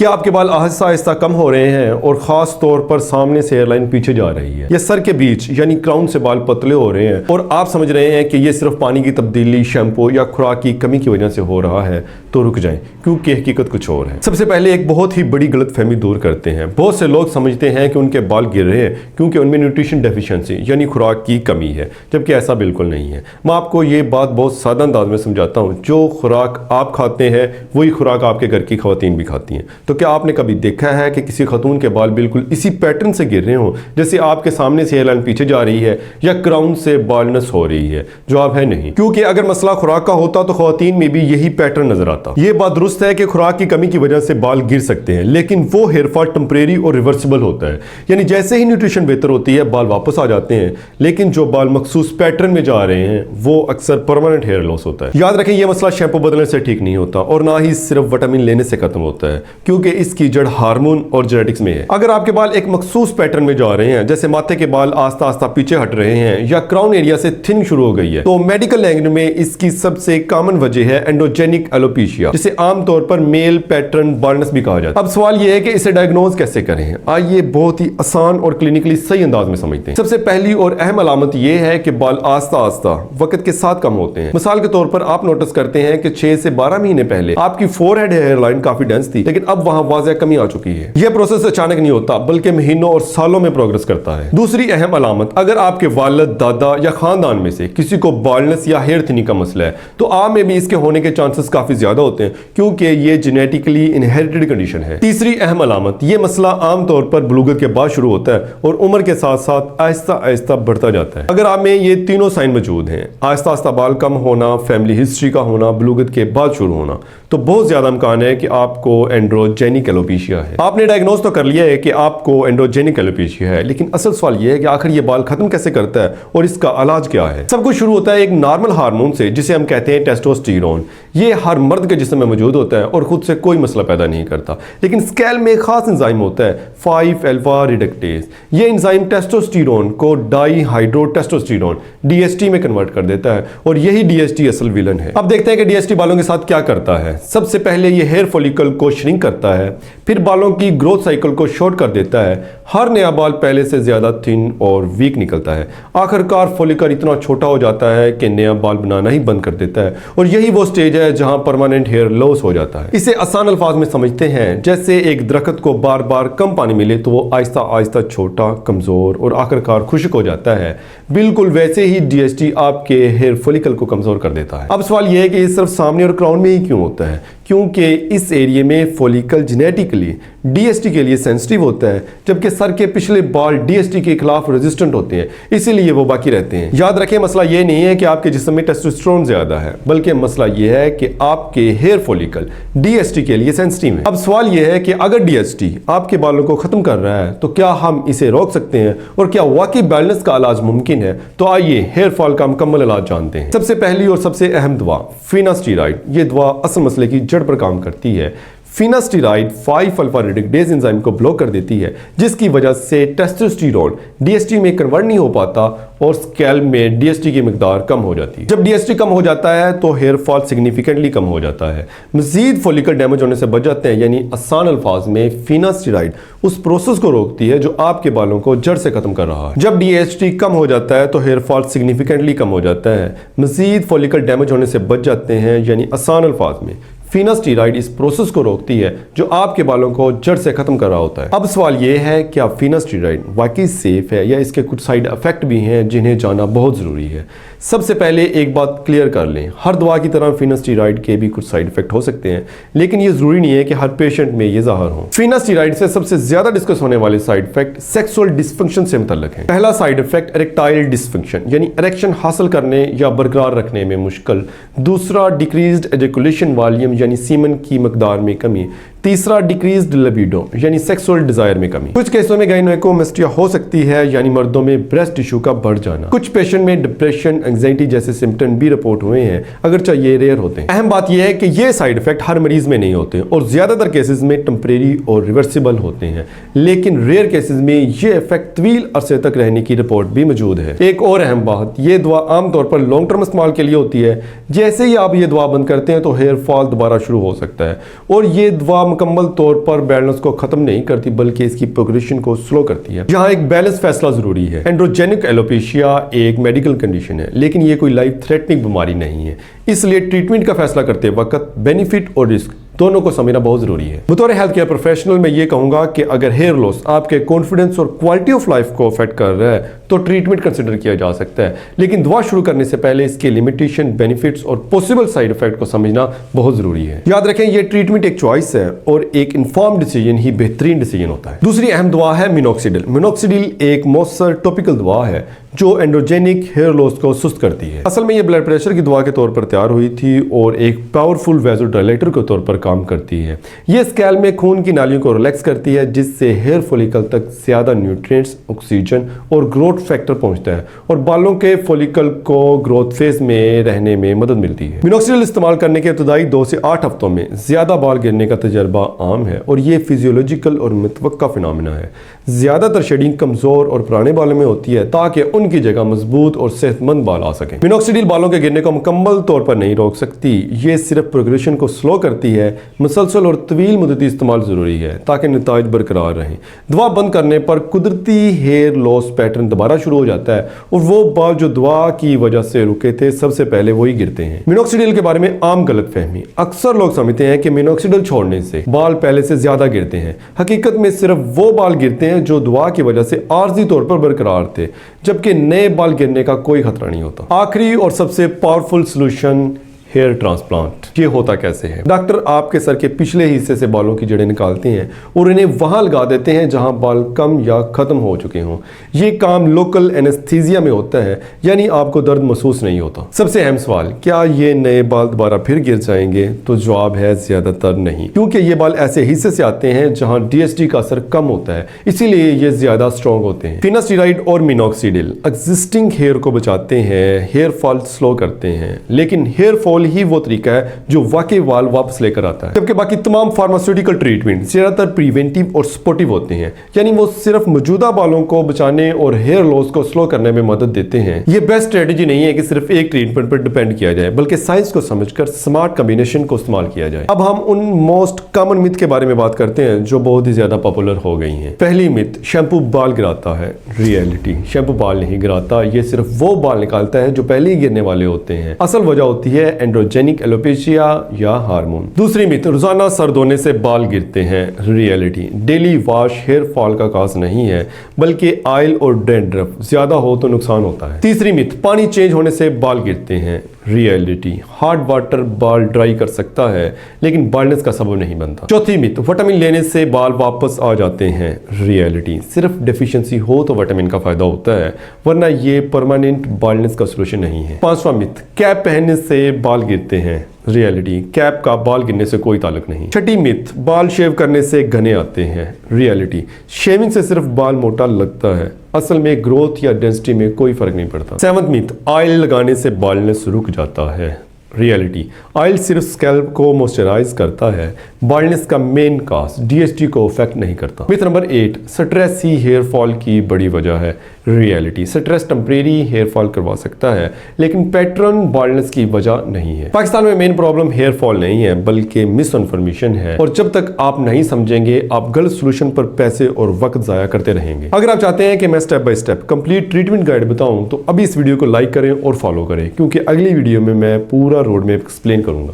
क्या आपके बाल आहिस्ता आहिस्ता कम हो रहे हैं और ख़ास तौर पर सामने से हेयरलाइन पीछे जा रही है, या सर के बीच यानी क्राउन से बाल पतले हो रहे हैं और आप समझ रहे हैं कि ये सिर्फ पानी की तब्दीली, शैम्पू या खुराक की कमी की वजह से हो रहा है, तो रुक जाएं, क्योंकि हकीकत कुछ और है। सबसे पहले एक बहुत ही बड़ी गलतफहमी दूर करते हैं। बहुत से लोग समझते हैं कि उनके बाल गिर रहे हैं क्योंकि उनमें न्यूट्रिशन डेफिशिएंसी यानी खुराक की कमी है, जबकि ऐसा बिल्कुल नहीं है। मैं आपको ये बात बहुत सादा अंदाज में समझाता हूँ। जो खुराक आप खाते हैं वही खुराक आपके घर की खवातीन भी खाती हैं। तो क्या आपने कभी देखा है कि किसी खतून के बाल बिल्कुल इसी पैटर्न से गिर रहे हों, जैसे आपके सामने से हेयरलाइन पीछे जा रही है या क्राउन से बालनेस हो रही है? जवाब है नहीं, क्योंकि अगर मसला खुराक का होता तो खवातीन में भी यही पैटर्न नजर आता। ये बात दुरुस्त है कि खुराक की कमी की वजह से बाल गिर सकते हैं, लेकिन वो हेयर फॉल टेम्परेरी और रिवर्सिबल होता है, यानी जैसे ही न्यूट्रिशन बेहतर होती है बाल वापस आ जाते हैं। लेकिन जो बाल मखसूस पैटर्न में जा रहे हैं वो अक्सर परमानेंट हेयर लॉस होता है। याद रखें, यह मसला शैम्पू बदलने से ठीक नहीं होता और ना ही सिर्फ विटामिन लेने से खत्म होता है, क्योंकि इसकी जड़ हार्मोन और जेनेटिक्स में है। अगर आपके बाल एक मखसूस पैटर्न में जा रहे हैं, जैसे माथे के बाल आस्ता आस्ता पीछे हट रहे हैं या क्राउन एरिया से थिनिंग शुरू हो गई है, तो मेडिकल लैंग्वेज में इसकी सबसे कॉमन वजह है एंड्रोजेनिक एलोपेशिया, जिसे आमतौर पर मेल पैटर्न बाल्डनेस भी कहा जाता है। अब सवाल यह है कि इसे डायग्नोज कैसे करें। आइए बहुत ही आसान और क्लिनिकली सही अंदाज में समझते हैं। सबसे पहली और अहम अलामत यह है कि बाल आस्ता आस्ता वक्त के साथ कम होते हैं। मिसाल के तौर पर आप नोटिस करते हैं कि 6 से 12 महीने पहले आपकी फोरहेड हेयरलाइन काफी डेंस थी, लेकिन अब वहां वाज़ेह कमी आ चुकी है। यह प्रोसेस अचानक नहीं होता, बल्कि महीनों और सालों में प्रोग्रेस करता है। दूसरी अहम अलामत, अगर आपके वालिद, दादा या खानदान में से किसी को बाल्डनेस या हेयर थिनिंग का मसला है, तो आप में भी इसके होने के चांसेस काफी ज्यादा होते हैं, क्योंकि ये जेनेटिकली इनहेरिटेड कंडीशन है। तीसरी अहम अलामत, ये मसला आमतौर पर बुलूगत के बाद शुरू होता है और उम्र के साथ साथ आहिस्ता आहिस्ता बढ़ता जाता है। अगर आप में ये तीनों साइन मौजूद हैं, आहिस्ता आहिस्ता बाल कम होना, फैमिली हिस्ट्री का होना, बुलूगत के बाद शुरू होना, तो बहुत ज्यादा इम्कान है कि आपको एंड्रोजेनिक एलोपेशिया है। आपने डायग्नोज तो कर लिया है कि आपको एंड्रोजेनिक एलोपेशिया है, लेकिन असल सवाल यह है कि आखिर ये बाल खत्म कैसे करता है और इसका इलाज क्या है। सब कुछ शुरू होता है एक नॉर्मल हार्मोन से, जिसे हम कहते हैं टेस्टोस्टेरोन। ये हर मर्द के जिस्म में मौजूद होता है और खुद से कोई मसला पैदा नहीं करता, लेकिन स्केल में एक खास एंजाइम होता है 5-अल्फा रिडक्टेज। ये एंजाइम टेस्टोस्टेरोन को डाईहाइड्रोटेस्टोस्टेरोन DHT में कन्वर्ट कर देता है और यही DHT असल विलन है। अब देखते हैं कि DHT बालों के साथ क्या करता है। सबसे पहले ये हेयर फॉलिकल को श्रिंक करता है, फिर बालों की ग्रोथ साइकिल को शॉर्ट कर देता है। हर नया बाल पहले से ज्यादा थिन और वीक निकलता है। आखिरकार फॉलिकल इतना छोटा हो जाता है कि नया बाल बनाना ही बंद कर देता है, और यही वो स्टेज है जहां परमानेंट हेयर लॉस हो जाता है। इसे आसान अल्फाज में समझते हैं, जैसे एक दरख्त को बार बार कम पानी मिले तो वो आहिस्ता आहिस्ता छोटा, कमजोर और आखिरकार खुश्क हो जाता है। बिल्कुल वैसे ही DHT आपके हेयर फॉलिकल को कमजोर कर देता है। अब सवाल यह है कि ये सिर्फ सामने और क्राउन में ही क्यों होता है? क्योंकि इस एरिया में फॉलिकल जेनेटिकली DHT के लिए सेंसिटिव होता है, जबकि सर के पिछले बाल DHT के खिलाफ रेजिस्टेंट होते हैं, इसीलिए वो बाकी रहते हैं। याद रखें, मसला ये नहीं है कि आपके जिस्म में टेस्टोस्टेरोन ज्यादा है, बल्कि मसला ये है कि आपके हेयर फॉलिकल DHT के लिए सेंसिटिव है। अब सवाल यह है कि अगर DHT आपके बालों को खत्म कर रहा है, तो क्या हम इसे रोक सकते हैं और क्या वाकई बाल्डनेस का इलाज मुमकिन है? तो आइए हेयर फॉल का मुकम्मल इलाज जानते हैं। सबसे पहली और सबसे अहम दवा फिनास्टेरॉइड। ये दवा असल मसले की जड़ पर काम करती है। फिनास्टेरॉइड 5-अल्फा रिडक्टेज एंजाइम को ब्लॉक कर देती है, जिसकी वजह से टेस्टोस्टेरोन DHT में कन्वर्ट नहीं हो पाता और स्कैल्प में DHT की मिकदार कम हो जाती है। जब DHT कम हो जाता है तो हेयर फॉल सिग्निफिकेंटली कम हो जाता है, मजीद फॉलिकल डैमेज होने से बच जाते हैं। यानी आसान अल्फाज में फिनास्टेरॉइड उस प्रोसेस को रोकती है जो आपके बालों को जड़ से खत्म कर रहा है। जब DHT कम हो जाता है तो हेयर फॉल सिग्निफिकेंटली कम हो जाता है, मजीद फॉलिकल डैमेज होने से बच जाते हैं। यानी आसान अल्फाज में फिनास्टेरॉइड इस प्रोसेस को रोकती है जो आपके बालों को जड़ से खत्म कर रहा होता है। अब सवाल यह है कि फिनास्टेरॉइड वाकई सेफ है या इसके कुछ साइड इफेक्ट भी हैं जिन्हें जानना बहुत जरूरी है। सबसे पहले एक बात क्लियर कर लें, हर दवा की तरह फिनास्टेरॉइड के भी कुछ साइड इफेक्ट हो सकते हैं, लेकिन ये जरूरी नहीं है कि हर पेशेंट में ये जाहिर हो। फिनास्टेरॉइड से सबसे ज्यादा डिस्कस होने वाले साइड इफेक्ट सेक्सुअल डिसफंक्शन से मुतल्लिक है। पहला साइड इफेक्ट इरेक्टाइल डिसफंक्शन, यानी इरेक्शन हासिल करने या बरकरार रखने में मुश्किल। दूसरा डिक्रीज्ड एजैकुलेशन वॉल्यूम, यानी सीमन की मकदार में कमी। तीसरा डिक्रीज्ड लिबिडो, यानी सेक्सुअल डिजायर में कमी। कुछ केसों में गायनेकोमेस्टिया हो सकती है, यानी मर्दों में ब्रेस्ट टिश्यू का बढ़ जाना। कुछ पेशेंट में डिप्रेशन, एंजाइटी जैसे सिम्टम भी रिपोर्ट हुए हैं, अगरचे ये रेयर होते हैं। अहम बात यह है कि ये साइड इफेक्ट हर मरीज में नहीं होते और ज्यादातर केसेस में टेम्परेरी और रिवर्सिबल होते हैं, लेकिन रेयर केसेस में ये इफेक्ट तवील अरसे तक रहने की रिपोर्ट भी मौजूद है। एक और अहम बात, ये दवा आमतौर पर लॉन्ग टर्म इस्तेमाल के लिए होती है। जैसे ही आप ये दवा बंद करते हैं तो हेयर फॉल दोबारा शुरू हो सकता है, और ये दवा मुकम्मल तौर पर बैलेंस को खत्म नहीं करती बल्कि इसकी प्रोग्रेशन को स्लो करती है। यहाँ एक बैलेंस फैसला जरूरी है। एंड्रोजेनिक एलोपेशिया एक मेडिकल कंडीशन है, लेकिन ये कोई लाइफ थ्रेटनिंग बीमारी नहीं है, इसलिए ट्रीटमेंट का फैसला करते वक्त बेनिफिट और रिस्क दोनों को समझना बहुत जरूरी है। बतौर हेल्थ केयर प्रोफेशनल मैं ये कहूंगा कि अगर हेयर लॉस आपके कॉन्फिडेंस और क्वालिटी ऑफ लाइफ को अफेक्ट कर रहा है तो ट्रीटमेंट कंसिडर किया जा सकता है, लेकिन दवा शुरू करने से पहले इसके लिमिटेशन, बेनिफिट्स और पॉसिबल साइड इफेक्ट को समझना बहुत जरूरी है। याद रखें, ये ट्रीटमेंट एक चॉइस है और एक इन्फॉर्म डिसीजन ही बेहतरीन डिसीजन होता है। दूसरी अहम दवा है मिनॉक्सिडिल। मिनॉक्सिडिल एक मौसर टॉपिकल दवा है जो एंड्रोजेनिक हेयर लॉस को सुस्त करती है। असल में ये ब्लड प्रेशर की दवा के तौर पर तैयार हुई थी और एक पावरफुल वैसोडायलेटर के तौर पर काम करती है। ये स्कैल में खून की नालियों को रिलैक्स करती है, जिससे हेयर फॉलिकल तक ज्यादा न्यूट्रिएंट्स, ऑक्सीजन और ग्रोथ फैक्टर पहुंचता है और बालों के फॉलिकल को ग्रोथ फेज में रहने में मदद मिलती है। मिनॉक्सिडिल इस्तेमाल करने के इब्तदाई 2 से 8 हफ्तों में ज्यादा बाल गिरने का तजर्बा आम है और ये फिजियोलॉजिकल और मुतवक्का फिनोमेना है। ज्यादातर शेडिंग कमजोर और पुराने बालों में होती है ताकि उनकी जगह मजबूत और सेहतमंद बाल आ सके। मिनॉक्सिडिल बालों के गिरने को मुकम्मल तौर पर नहीं रोक सकती, ये सिर्फ प्रोग्रेशन को स्लो करती है। मुसलसल और तवील मुद्दती इस्तेमाल जरूरी है ताकि नतीजे बरकरार रहें। दवा बंद करने पर कुदरती हेयर लॉस पैटर्न दोबारा शुरू हो जाता है और वो बाल जो दवा की वजह से रुके थे सबसे पहले वही गिरते हैं। मिनॉक्सिडिल के बारे में आम गलतफहमी। अक्सर लोग समझते हैं कि मिनॉक्सिडिल छोड़ने से बाल पहले से ज्यादा गिरते हैं। हकीकत में सिर्फ वो बाल गिरते हैं जो दवा की वजह से आर्जी तौर पर बरकरार थे, जबकि नए बाल गिरने का कोई खतरा नहीं होता। आखिरी और सबसे पावरफुल सॉल्यूशन हेयर ट्रांसप्लांट। ये होता कैसे है? डॉक्टर आपके सर के पिछले हिस्से से बालों की जड़ें निकालते हैं और इन्हें वहां लगा देते हैं जहां बाल कम या खत्म हो चुके हों। ये काम लोकल एनेस्थीसिया में होता है, यानी आपको दर्द महसूस नहीं होता। सबसे अहम सवाल, क्या ये नए बाल दोबारा फिर गिर जाएंगे? तो जवाब है ज्यादातर नहीं, क्योंकि ये बाल ऐसे हिस्से से आते हैं जहां डीएसटी का असर कम होता है, इसीलिए ये ज्यादा स्ट्रॉन्ग होते हैं। फिनास्टेराइड और मिनॉक्सिडिल एग्जिस्टिंग हेयर को बचाते हैं, हेयर फॉल स्लो करते हैं, लेकिन हेयर फॉल ही वो तरीका है जो वाकई बाल वापस लेकर आता है। जबकि बाकी तमाम फार्मास्यूटिकल ट्रीटमेंट ज्यादातर प्रिवेंटिव और सपोर्टिव होते हैं, यानी वो सिर्फ मौजूदा बालों को बचाने और हेयर लॉस को स्लो करने में मदद देते हैं। ये बेस्ट स्ट्रेटेजी नहीं है कि सिर्फ एक ट्रीटमेंट पर डिपेंड किया जाए, बल्कि साइंस को समझकर स्मार्ट कॉम्बिनेशन को इस्तेमाल किया जाए। अब हम उन मोस्ट कॉमन मिथ के बारे में बात करते हैं जो बहुत ही ज्यादा पॉपुलर हो गई हैं। पहली मिथ, शैम्पू बाल गिराता है। रियलिटी, शैम्पू बाल नहीं गिराता, ये सिर्फ वो बाल निकालता है जो पहले ही गिरने वाले होते हैं। असल वजह होती है एंड्रोजेनिक एलोपेशिया या हार्मोन। दूसरी मिथ, रोजाना सर धोने से बाल गिरते हैं। Reality, daily wash hair fall का काज नहीं है, बल्कि ऑयल और डैंड्रफ ज्यादा हो तो नुकसान होता है। तीसरी मिथ, पानी चेंज होने से बाल गिरते हैं। रियलिटी, हॉट वाटर बाल ड्राई कर सकता है लेकिन बाल्डनेस का सबब नहीं बनता। चौथी मिथ, विटामिन लेने से बाल वापस आ जाते हैं। रियलिटी, सिर्फ डेफिशिएंसी हो तो विटामिन का फायदा होता है, वरना ये परमानेंट बाल्डनेस का सलूशन नहीं है। पांचवा मिथ, कैप पहनने से बाल गिरते हैं। रियलिटी, कैप का बाल गिरने से कोई ताल्लुक नहीं। छठी मिथ, बाल शेव करने से घने आते हैं। रियलिटी, शेविंग से सिर्फ बाल मोटा लगता है, असल में ग्रोथ या डेंसिटी में कोई फर्क नहीं पड़ता। सेवंथ मिथ, ऑयल लगाने से बाल्डनेस रुक जाता है। रियलिटी, ऑयल सिर्फ स्कैल्प को मॉइस्चराइज करता है, बाल्डनेस का मेन काज डीएसटी को इफेक्ट नहीं करता। मिथ नंबर 8, स्ट्रेस ही हेयर फॉल की बड़ी वजह है। Reality, stress temporary hair fall करवा सकता है लेकिन पैटर्न बाल्डनेस की वजह नहीं है। पाकिस्तान में मेन प्रॉब्लम हेयर फॉल नहीं है बल्कि मिस इन्फॉर्मेशन है, और जब तक आप नहीं समझेंगे आप गलत सोल्यूशन पर पैसे और वक्त जाया करते रहेंगे। अगर आप चाहते हैं कि मैं step by step complete treatment guide बताऊं तो अभी इस वीडियो को लाइक करें और फॉलो करें, क्योंकि अगली वीडियो में मैं पूरा रोड मैप एक्सप्लेन करूंगा।